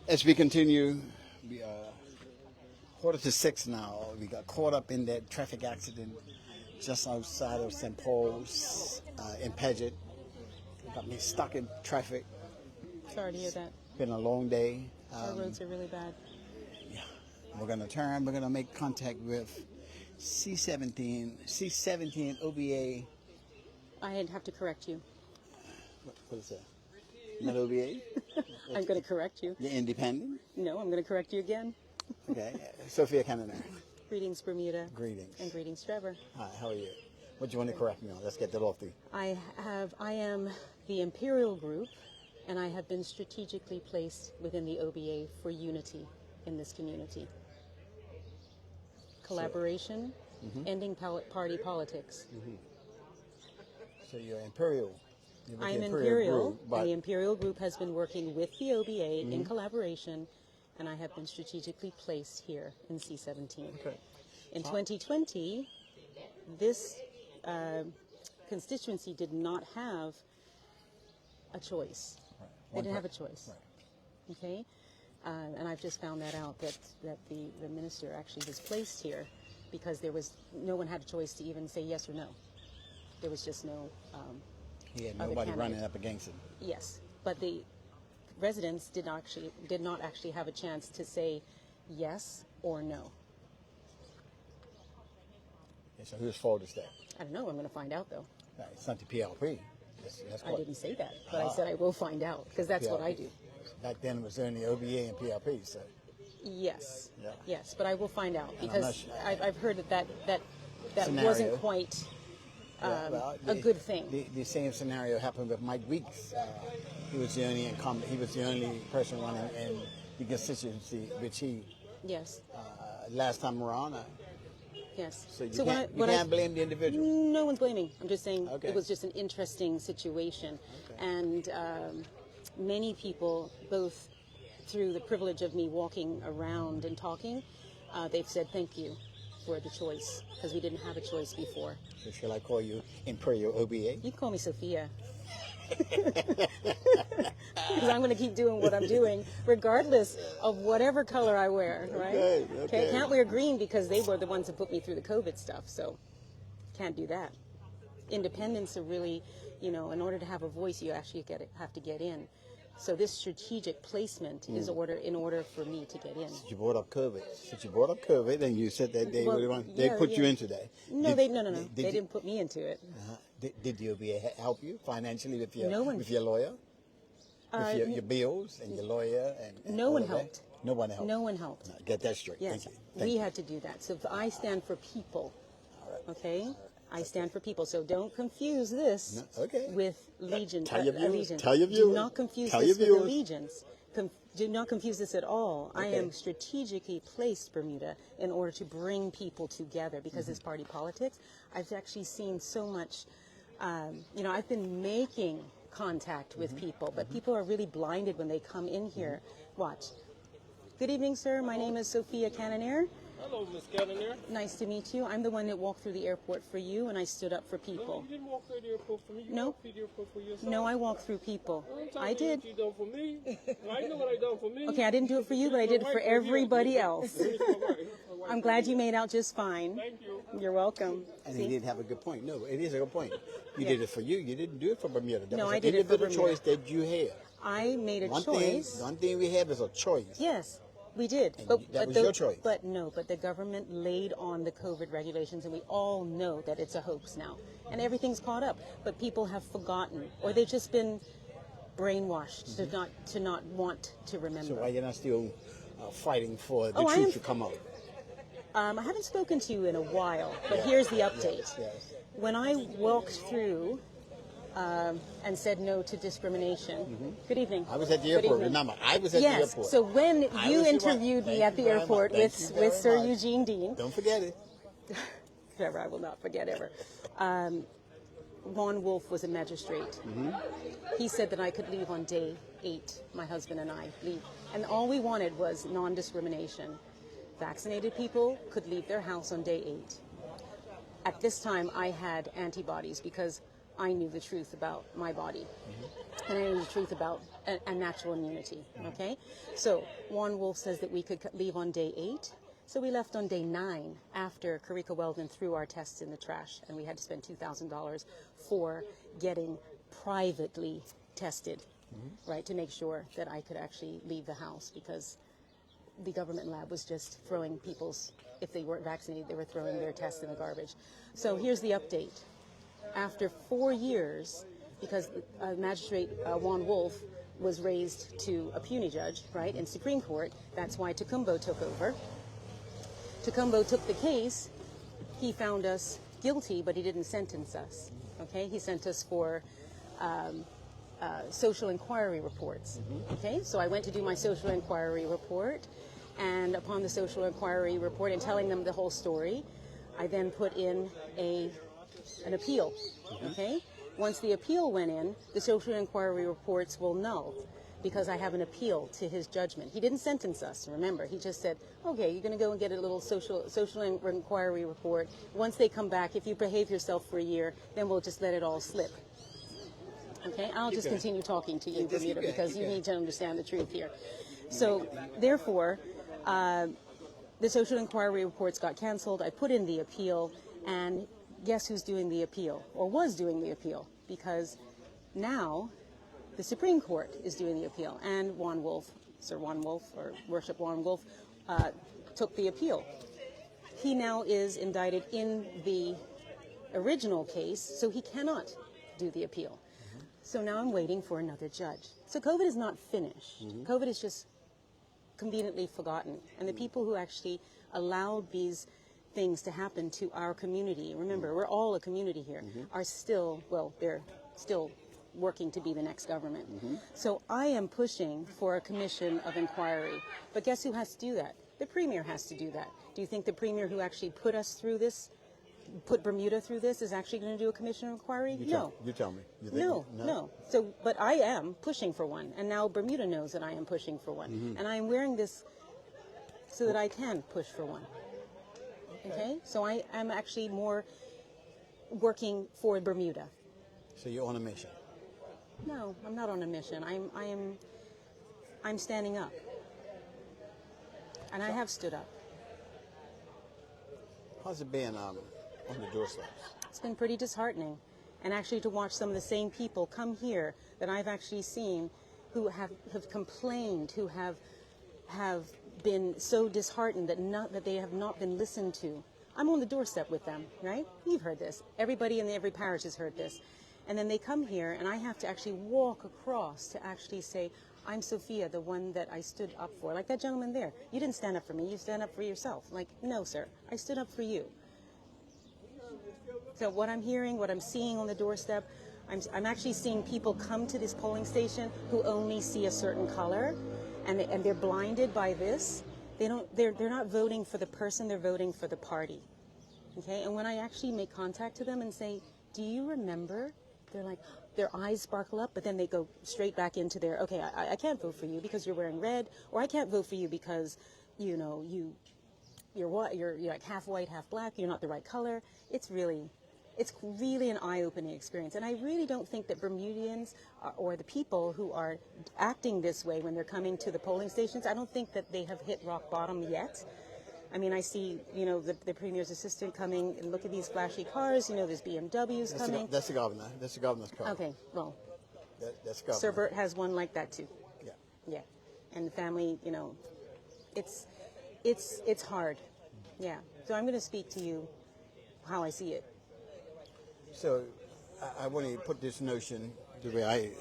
As we continue, we are 5:45 now. We got caught up in that traffic accident just outside of St. Paul's in Paget. Got me stuck in traffic. Sorry to hear that. Been a long day. Our roads are really bad. Yeah, we're gonna turn. We're gonna make contact with C17 OBA. I'd have to correct you. What is that? Not OBA? I'm going to correct you. You're independent? No, I'm going to correct you again. Okay. Sophia Cannonair. Greetings, Bermuda. Greetings. And greetings, Trevor. Hi, how are you? What do you want to correct me on? Let's get that off the... I am the Imperial Group, and I have been strategically placed within the OBA for unity in this community. Collaboration, ending party politics. So you're Imperial. I am Imperial, and the Imperial Group has been working with the OBA in collaboration, and I have been strategically placed here in C17. Okay. In 2020, this constituency did not have a choice. They didn't have a choice. Right. Okay? And I've just found that out, that the minister actually was placed here because no one had a choice to even say yes or no. There was just no... He had nobody running up against him. Yes, but the residents did not actually have a chance to say yes or no. Okay, so whose fault is that? I don't know. I'm going to find out, though. No, it's not the PLP. I didn't say that, but I said I will find out because that's what I do. Back then it was only OBA and PLP, so... Yes, Yeah. yes, but I will find out And because I've heard that Scenario. wasn't quite a good thing. The same scenario happened with Mike Weeks. He was the only incumbent. He was the only person running in the constituency, which he Yes, last time around. yes. So you can't blame the individual. No one's blaming. I'm just saying Okay. it was just an interesting situation, Okay. and many people, both through the privilege of me walking around and talking, they've said thank you for the choice because we didn't have a choice before. So shall I call you Imperial OBA? You can call me Sophia. Because I'm going to keep doing what I'm doing regardless of whatever color I wear, right? Okay. Can't wear green because they were the ones who put me through the COVID stuff, so can't do that. Independents are really, in order to have a voice, you actually have to get in. So this strategic placement is in order for me to get in. You brought up COVID. And you said that they put you into that. No, they didn't put me into it. Did the OBA help you financially with your No one. with your lawyer, with your bills and your lawyer and No all one of that? helped. No one helped. No one helped. No, get that straight. Yes, Thank you. we had to do that. So I stand for people. All right. Okay, I stand for people. So don't confuse this with allegiance. Tell your viewers. Allegiance. Tell your Do viewers. not confuse Tell this your with viewers. allegiance. Do not confuse this at all. I Okay. am strategically placed, Bermuda, in order to bring people together because this party politics. I've actually seen so much. I've been making contact with people, but people are really blinded when they come in here. Watch. Good evening, sir. My name is Sophia Cannonair. Hello, Miss Cannonair. Nice to meet you. I'm the one that walked through the airport for you, and I stood up for No, people. you didn't walk through the airport for me. You No. walked through the airport for yourself. No, I walked through people. I did. What you done for me? I know what I done for me. Okay, I didn't do it for you, but I did it for everybody else. I'm glad you made out just fine. Thank you. You're welcome. And he did have a good point. No, it is a good point. You did it for you. You didn't do it for Bermuda. That No, was I an did it for individual Bermuda. choice that you had. I made a One choice. thing we have is a choice. Yes, we did. And that was your choice. But the government laid on the COVID regulations, and we all know that it's a hoax now. And everything's caught up. But people have forgotten, or they've just been brainwashed to not want to remember. So why you're not still fighting for the Oh, I truth am- to come out? I haven't spoken to you in a while, but here's the update. Yes. When I walked through and said no to discrimination. Good evening. I was at the Good airport. evening. Remember, I was at the Yes. airport. So when I you was the one. interviewed me Thank at you the very airport much. Thank you with very Sir much. Eugene Dean, Don't forget it. Trevor, I will not forget ever. Ron Wolf was a magistrate. He said that I could leave on day 8, my husband and I leave. And all we wanted was non-discrimination. Vaccinated people could leave their house on day 8. At this time, I had antibodies because I knew the truth about my body. And I knew the truth about a natural immunity, okay? So Juan Wolf says that we could leave on day 8. So we left on day 9 after Karika Weldon threw our tests in the trash, and we had to spend $2,000 for getting privately tested, right, to make sure that I could actually leave the house, because the government lab was just throwing people's, if they weren't vaccinated, they were throwing their tests in the garbage. So here's the update. After 4 years, because Magistrate Juan Wolf was raised to a puisne judge, right, in Supreme Court, that's why Tocumbo took over. Tocumbo took the case. He found us guilty, but he didn't sentence us, okay? He sent us for social inquiry reports, okay? So I went to do my social inquiry report, and upon the social inquiry report and telling them the whole story, I then put in an appeal, okay? Once the appeal went in, the social inquiry reports will null, because I have an appeal to his judgment. He didn't sentence us, remember. He just said, okay, you're going to go and get a little social inquiry report. Once they come back, if you behave yourself for a year, then we'll just let it all slip. Okay, I'll just continue talking to you, Bermuda, because you need to understand the truth here. So, therefore, the social inquiry reports got canceled. I put in the appeal, and guess who's doing the appeal, or was doing the appeal? Because now the Supreme Court is doing the appeal, and Juan Wolf, Sir Juan Wolf, or Worship Juan Wolf, took the appeal. He now is indicted in the original case, so he cannot do the appeal. So now I'm waiting for another judge. So COVID is not finished. COVID is just conveniently forgotten. And the people who actually allowed these things to happen to our community, remember, we're all a community here, are still, well, they're still working to be the next government. So I am pushing for a commission of inquiry. But guess who has to do that? The Premier has to do that. Do you think the Premier who actually put us through this, put Bermuda through this, is actually going to do a commission of inquiry? No. You tell me. You think No. So, but I am pushing for one, and now Bermuda knows that I am pushing for one, and I am wearing this so that I can push for one. Okay, so I am actually more working for Bermuda. So you're on a mission. No, I'm not on a mission. I'm standing up, and I have stood up. How's it been on the doorstep? It's been pretty disheartening, and actually to watch some of the same people come here that I've actually seen, who have complained, who have been so disheartened that they have not been listened to. I'm on the doorstep with them, right? You've heard this. Everybody in every parish has heard this. And then they come here, and I have to actually walk across to actually say, I'm Sophia, the one that I stood up for. Like that gentleman there. You didn't stand up for me. You stand up for yourself. Like, no, sir. I stood up for you. So what I'm hearing, what I'm seeing on the doorstep, I'm actually seeing people come to this polling station who only see a certain color, and they're blinded by this. They're not voting for the person. They're voting for the party. Okay. And when I actually make contact to them and say, do you remember? They're like, their eyes sparkle up, but then they go straight back into their, okay, I can't vote for you because you're wearing red, or I can't vote for you because, you know, you're like half white, half black, you're not the right color. It's really an eye-opening experience. And I really don't think that Bermudians or the people who are acting this way when they're coming to the polling stations, I don't think that they have hit rock bottom yet. I mean, I see, you know, the Premier's assistant coming, and look at these flashy cars, you know, there's BMWs coming. That's the governor. That's the governor's car. Okay, well, that's governor. Sir Bert has one like that too. Yeah. Yeah, and the family, you know, it's hard. Yeah, so I'm going to speak to you how I see it. So I want to put this notion the way I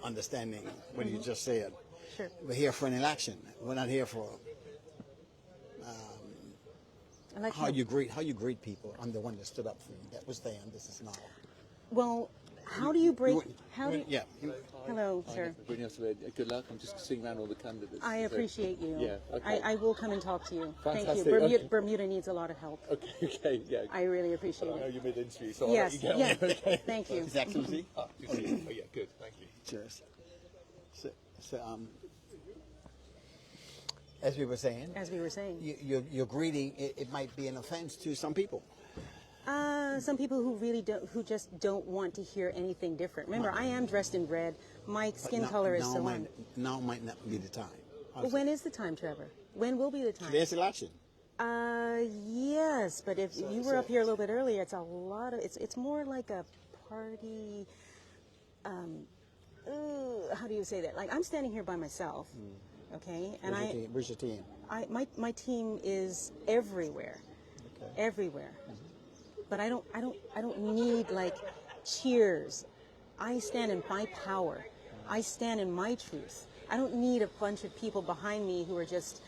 understand it, what you just said. Sure. We're here for an election. We're not here for how you greet people. I'm the one that stood up for you. That was then. This is now. Well, how do you break? Yeah. Hello, sir. Good luck. I'm just seeing around all the candidates. I appreciate you. Yeah, okay. I will come and talk to you. Fantastic. Thank you. Okay. Bermuda needs a lot of help. Okay, yeah. I really appreciate I know it. you made an interview, so Yes, I'll let you get on. yeah. Thank you. His Excellency. Oh, yeah, good. Thank you. Cheers. So as we were saying, As we were saying. your greeting, it might be an offense to some people. Some people who really don't, who just don't want to hear anything different. Remember, I am dressed in red. My skin color is so on. Now might not be the time. But when is the time, Trevor? When will be the time? Today's election. Yes, but if you were up here a little bit earlier, it's a lot of, it's more like a party, how do you say that? Like, I'm standing here by myself, okay? And Where's your team? my team is everywhere, everywhere. But I don't need like cheers. I stand in my power. I stand in my truth. I don't need a bunch of people behind me who are just,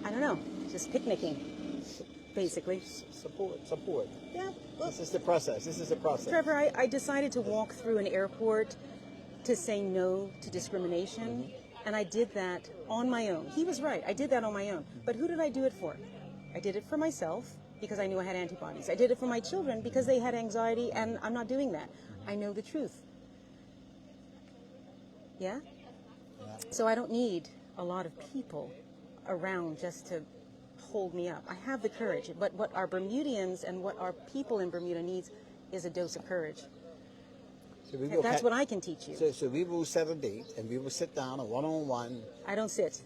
I don't know, just picnicking, basically. Support. Yeah. This is the process. Trevor, I decided to walk through an airport to say no to discrimination, and I did that on my own. He was right. I did that on my own. But who did I do it for? I did it for myself because I knew I had antibodies. I did it for my children because they had anxiety, and I'm not doing that. I know the truth. Yeah? So I don't need a lot of people around just to hold me up. I have the courage. But what our Bermudians and what our people in Bermuda needs is a dose of courage. So That's what I can teach you. So we will set a date and we will sit down a one-on-one. I don't sit.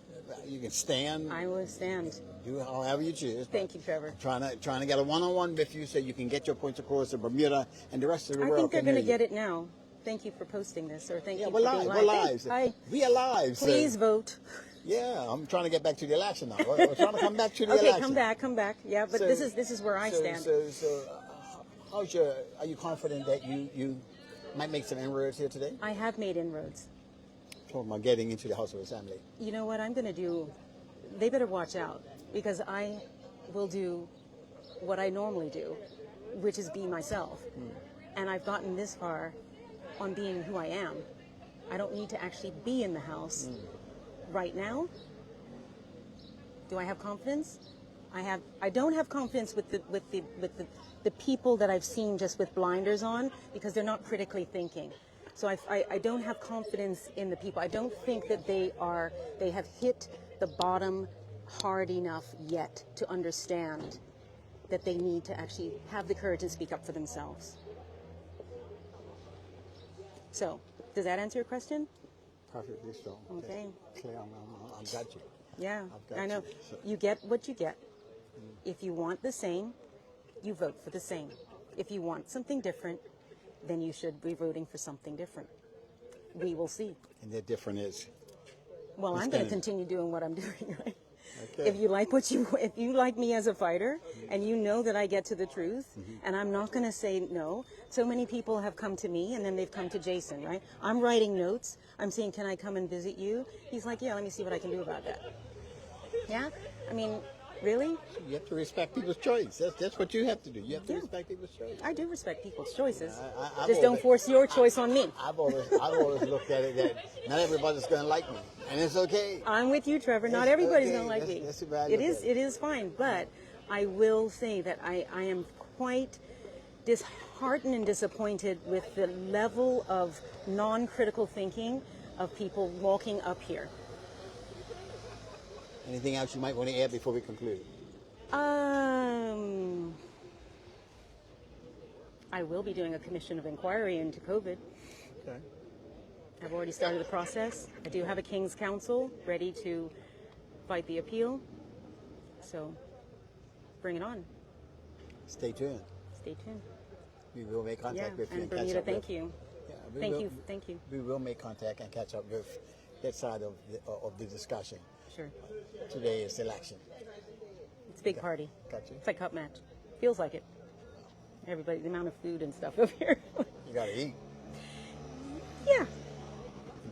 You can stand. I will stand. Do however you choose. Thank you, Trevor. Trying to get a one-on-one with you so you can get your points across to Bermuda and the rest of the I world. think they're going to get it now. Thank you for posting this, or thank you for we're being live. We're live. live. Hi. We are live. so- Please vote. Yeah, I'm trying to get back to the election now. We're trying to come back to the Okay, election. come back. Yeah, but So- this is where I stand. Are you confident that you might make some inroads here today? I have made inroads. Talking about getting into the House of Assembly. You know what I'm going to do? They better watch out, because I will do what I normally do, which is be myself. And I've gotten this far on being who I am. I don't need to actually be in the House right now. Do I have confidence? I don't have confidence with the people that I've seen just with blinders on, because they're not critically thinking. So I don't have confidence in the people. I don't think that they have hit the bottom hard enough yet to understand that they need to actually have the courage and speak up for themselves. So, does that answer your question? Perfectly so. Okay. Clear, I've got you. Yeah, I've got I know. you. So- You get what you get. If you want the same, you vote for the same. If you want something different, then you should be voting for something different. We will see. And the difference is, Well, It's I'm going gonna- to continue doing what I'm doing, right? Okay. If you like me as a fighter, and you know that I get to the truth, and I'm not going to say no. So many people have come to me, and then they've come to Jason, right? I'm writing notes. I'm saying, can I come and visit you? He's like, yeah, let me see what I can do about that. Yeah? I mean, really? you have to respect people's choice. That's what you have to do. You have to Yeah. respect people's choice. I do respect people's choices. I've Just don't always- force your choice on me. I've always looked at it that not everybody's going to like me, and it's okay. I'm with you, Trevor. Not It's everybody's okay. going to like That's- me. that's the way I It look is. at it. It is fine, but I will say that I am quite disheartened and disappointed with the level of non-critical thinking of people walking up here. Anything else you might want to add before we conclude? I will be doing a commission of inquiry into COVID. Okay. I've already started the process. I do have a King's Counsel ready to fight the appeal. So bring it on. Stay tuned. Stay tuned. We will make Yeah, contact with you and catch Bermuda, up thank with- you. Yeah, Thank you. We will make contact and catch up with that side of the discussion. Sure. Today is election. It's a big party. Gotcha. It's like cup match. Feels like it. Everybody, the amount of food and stuff up here. You got to eat. Yeah.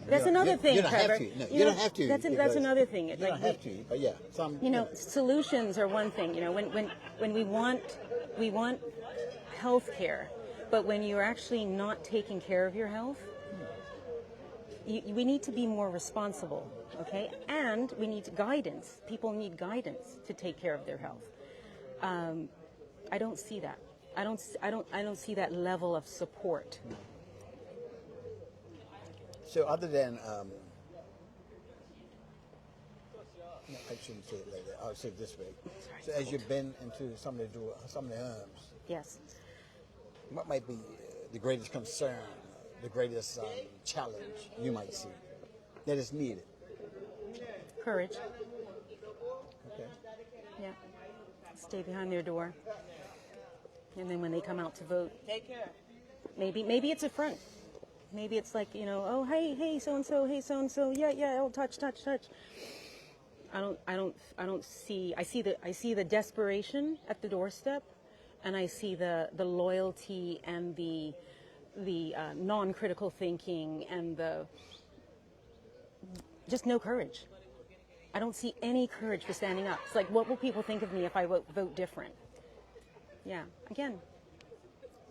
That's another thing, You don't Trevor. have to. No, You you know, don't have to. That's because another thing. You Like, don't have to, but yeah, some. you know, solutions are one thing. You know, when we want health care, but when you're actually not taking care of your health, we need to be more responsible, okay? And we need guidance. People need guidance to take care of their health. I don't see that. I don't see that level of support. So other than No, I shouldn't say it like that. I'll say it this way. So as you've been into some of the homes, Yes. what might be the greatest concern, the greatest challenge you might see that is needed? Courage. Okay. Yeah. Stay behind their door. And then when they come out to vote, Take care. maybe it's a front. Maybe it's like, oh, hey, so and so, hey, so and so, yeah, oh, touch. I don't see. I see the desperation at the doorstep, and I see the loyalty and the non-critical thinking and the just no courage. I don't see any courage for standing up. It's like, what will people think of me if I vote different? Yeah. Again,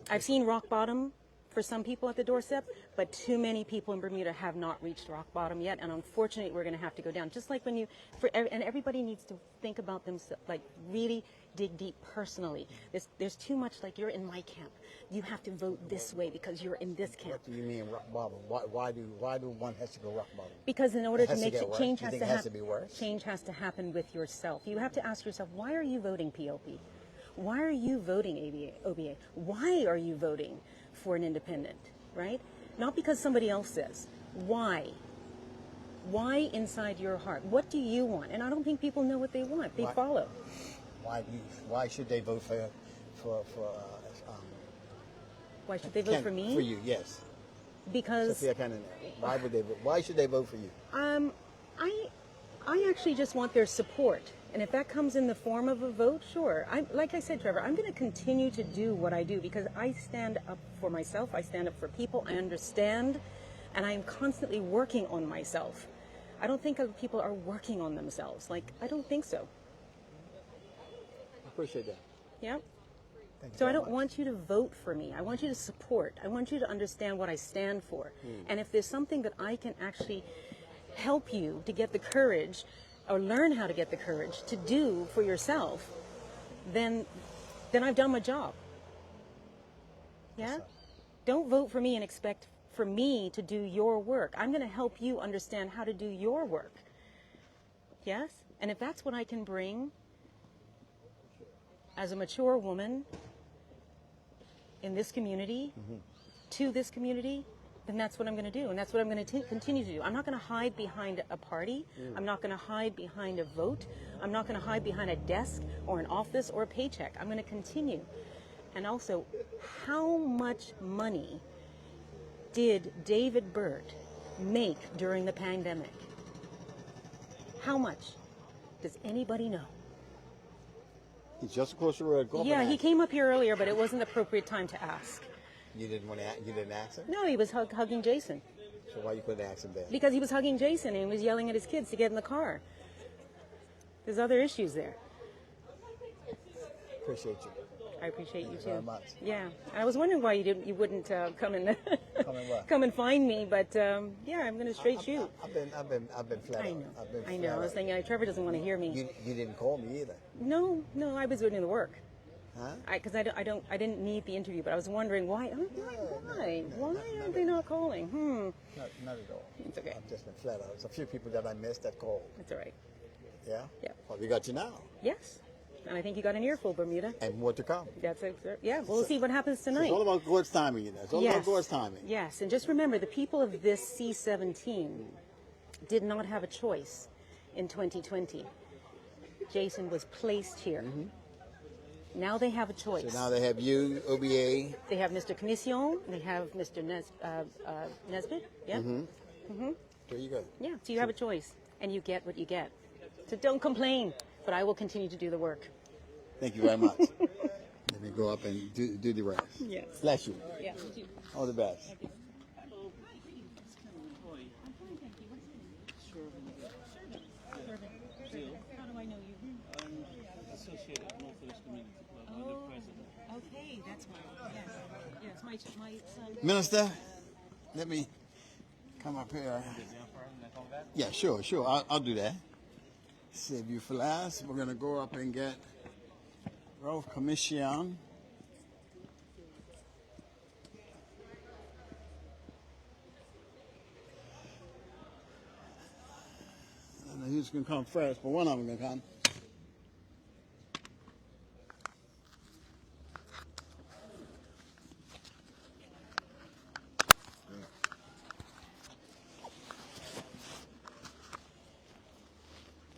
I've seen rock bottom for some people at the doorstep, but too many people in Bermuda have not reached rock bottom yet, and unfortunately, we're going to have to go down. Just like when and everybody needs to think about themselves, like really dig deep personally. There's too much like you're in my camp. You have to vote this way because you're in this camp. What do you mean rock bottom? Why do one has to go rock bottom? Because in order It has to to make get worse? change You has think to it has to be worse? change has to happen with yourself. You have to ask yourself, why are you voting PLP? Why are you voting OBA? Why are you voting for an independent, right? Not because somebody else says. Why? Why inside your heart? What do you want? And I don't think people know what they want. They Why- follow. Why should they vote for Why should they vote for me? For you, yes. Because Sophia Cannon. Why would they vote? Why should they vote for you? I actually just want their support. And if that comes in the form of a vote, sure. Like I said, Trevor, I'm going to continue to do what I do because I stand up for myself. I stand up for people. I understand. And I am constantly working on myself. I don't think other people are working on themselves. Like, I don't think so. I appreciate that. Yeah? Thank you So I very don't much. want you to vote for me. I want you to support. I want you to understand what I stand for. And if there's something that I can actually help you to get the courage or learn how to get the courage to do for yourself, then I've done my job. Yeah? Don't vote for me and expect for me to do your work. I'm going to help you understand how to do your work. Yes? And if that's what I can bring as a mature woman in this community, to this community, then that's what I'm going to do. And that's what I'm going to continue to do. I'm not going to hide behind a party. I'm not going to hide behind a vote. I'm not going to hide behind a desk or an office or a paycheck. I'm going to continue. And also, how much money did David Byrd make during the pandemic? How much? Does anybody know? He's just across the road. Go up Yeah, and he ask. came up here earlier, but it wasn't the appropriate time to ask. You didn't ask him? No, he was hugging Jason. So why you couldn't ask him then? Because he was hugging Jason and he was yelling at his kids to get in the car. There's other issues there. Appreciate you. I appreciate you Thank you too. very much. Yeah, I was wondering why you wouldn't come and Come and what? come and find me, but yeah, I'm gonna straight shoot. I've been flat I out. know. I've been I know. flat I was out. thinking Trevor doesn't want to hear me. You didn't call me either, No, I was doing the work. huh? Because I didn't need the interview, but I was wondering why aren't they not calling? Not at all. It's okay. I've just been flat out. There's a few people that I missed that called. It's all right. Yeah? Yeah. Well, we got you now. Yes, and I think you got an earful, Bermuda. And more to come. That's it. Yeah, we'll see what happens It's tonight. all about God's timing, you know. It's all about God's timing. Yes, and just remember, the people of this C17 did not have a choice in 2020. Jason was placed here. Now they have a choice. So now they have you, OBA. They have Mr. Commission, they have Mr. Nesbitt. Yeah, There you go. yeah. So you have a choice, and you get what you get. So don't complain, but I will continue to do the work. Thank you very much. Let me go up and do the rest. Yes. Bless you. Yeah. All the best. How do I know you? Associated Methodist Community Club. I'm the president. Okay, that's why. Yes, my son. Minister, let me come up here. Yeah, sure. I'll do that. Save you for last. We're going to go up and get Ralph Commission. I don't know who's going to come first, but one of them going to come.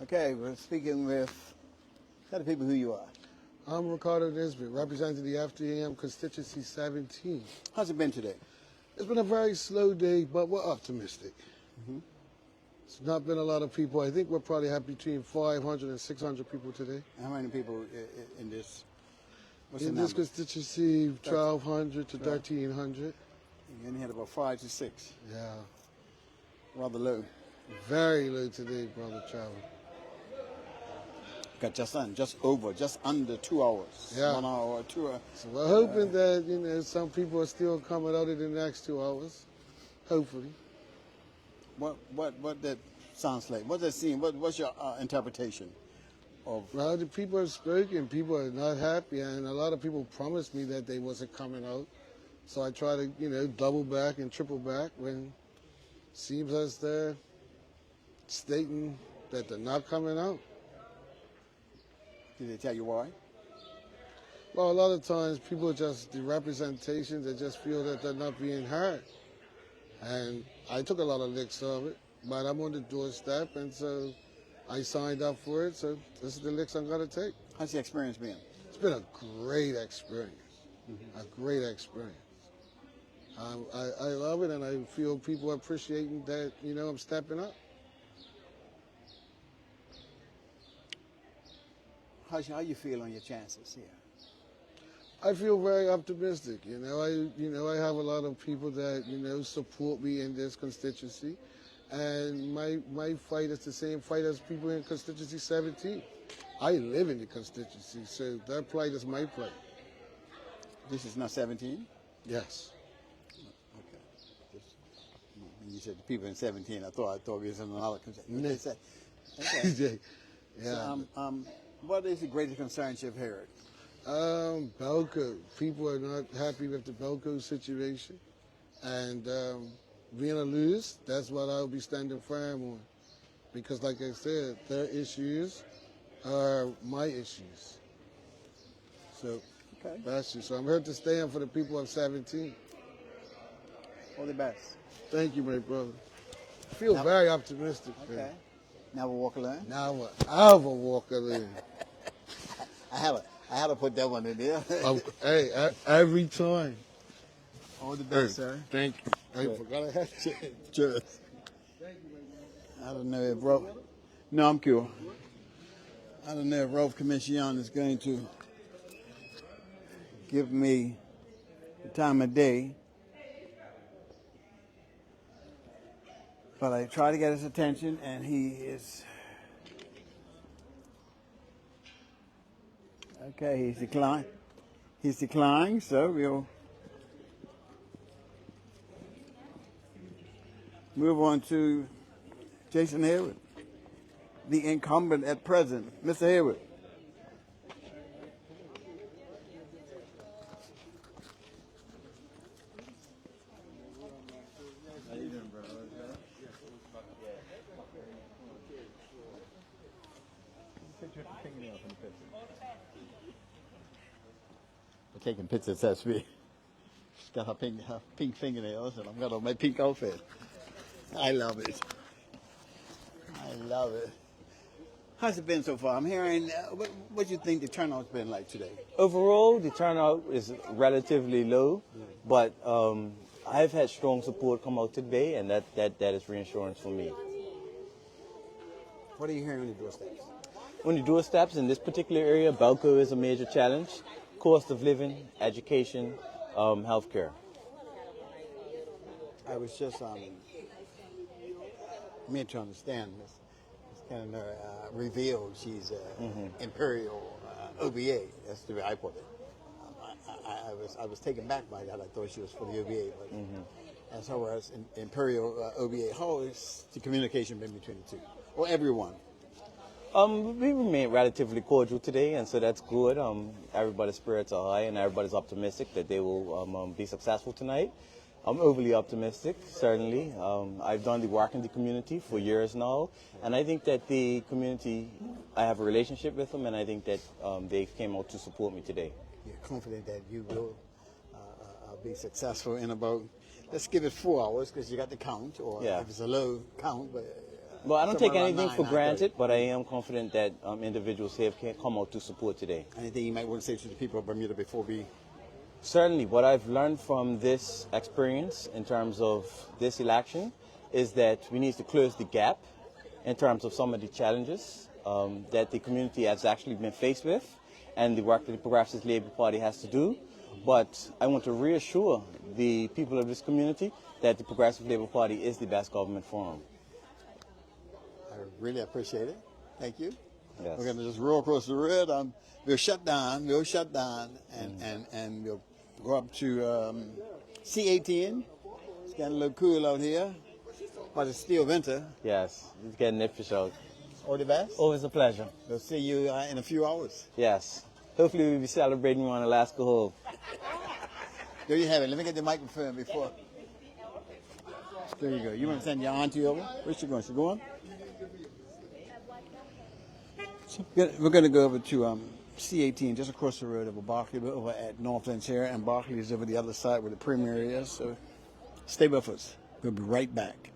Okay, we're speaking with, tell the people who you are. I'm Ricardo Nisbet, representing the FDM constituency 17. How's it been today? It's been a very slow day, but we're optimistic. It's not been a lot of people. I think we'll probably have between 500 and 600 people today. How many people in this? What's the In number? this constituency, 1,200 to 1,300. You only had about 5 to 6. Yeah, Rather low. very low today, Brother Travel. Got just under 2 hours. Yeah. 1 hour, 2 hours. So we're hoping that some people are still coming out in the next 2 hours. Hopefully. What that sounds like? What that seem? What's your interpretation of? Well, the people have spoken. People are not happy, and a lot of people promised me that they wasn't coming out. So I try to, double back and triple back when it seems as they're stating that they're not coming out. Did they tell you why? Well, a lot of times people the representations, they just feel that they're not being heard. And I took a lot of licks of it, but I'm on the doorstep, and so I signed up for it, so this is the licks I'm going to take. How's the experience been? It's been a great experience, a great experience. I love it, and I feel people are appreciating that, I'm stepping up. How you feel on your chances here? I feel very optimistic. I have a lot of people that support me in this constituency, and my fight is the same fight as people in constituency 17. I live in the constituency, so their plight is my plight. This is not 17. Yes. Okay. When you said the people in 17, I thought we was in another constituency. No. They said, okay. Yeah. So, what is the greatest concerns you've heard? Belco. People are not happy with the Belco situation, and being a lose, that's what I'll be standing firm on, because like I said, their issues are my issues. So Okay. that's it. So I'm here to stand for the people of 17. All the best. Thank you, my brother. I feel Now- very optimistic. Okay. Man. Now we'll walk alone. Now I'll walk in. I had to put that one in there. Hey, every time. All the best, sir. Thank you. I forgot I had to. Cheers. I don't know if Rolf. No, I'm cool. I don't know if Rolf Commission is going to give me the time of day, but I try to get his attention, and he is. Okay, he's declined. He's declined, so we'll move on to Jason Hayward, the incumbent at present. Mr. Hayward. How you doing, brother? We're taking pictures, that's me. She's got her pink fingernails, and I've got on my pink outfit. I love it. I love it. How's it been so far? I'm hearing, what do you think the turnout's been like today? Overall, the turnout is relatively low, but I've had strong support come out today, and that is reassurance for me. What are you hearing on the doorsteps? On the doorsteps in this particular area, Belco is a major challenge. Cost of living, education, healthcare. I was just meant to understand this. It's kind of revealed she's Imperial OBA. That's the way I put it. I was taken back by that. I thought she was for the OBA, but as far as Imperial OBA, how is the communication been between the two, or everyone? We remain relatively cordial today, and so that's good. Everybody's spirits are high, and everybody's optimistic that they will be successful tonight. I'm overly optimistic, certainly. I've done the work in the community for years now, and I think that the community, I have a relationship with them, and I think that they came out to support me today. You're confident that you will be successful in about, let's give it 4 hours because you got the count, or Yeah. if it's a low count. But Well, I don't take somewhere around anything 9, for 9:30. granted, but I am confident that individuals here can come out to support today. Anything you might want to say to the people of Bermuda before we? Certainly, what I've learned from this experience in terms of this election is that we need to close the gap in terms of some of the challenges that the community has actually been faced with and the work that the Progressive Labour Party has to do. But I want to reassure the people of this community that the Progressive Labour Party is the best government for them. I really appreciate it. Thank you. Yes. We're going to just roll across the road. We'll shut down, and we'll go up to C18. It's getting a little cool out here, but it's still winter. Yes, it's getting nippish out. All the best. Always a pleasure. We'll see you in a few hours. Yes. Hopefully we'll be celebrating you on Alaska Hole. There you have it. Let me get the microphone before. There you go. You want to send your auntie over? Where's she going? She going? We're going to go over to C18, just across the road over Barclay. We're over at Northlands here, and Barclay is over the other side where the Premier is. So stay with us. We'll be right back.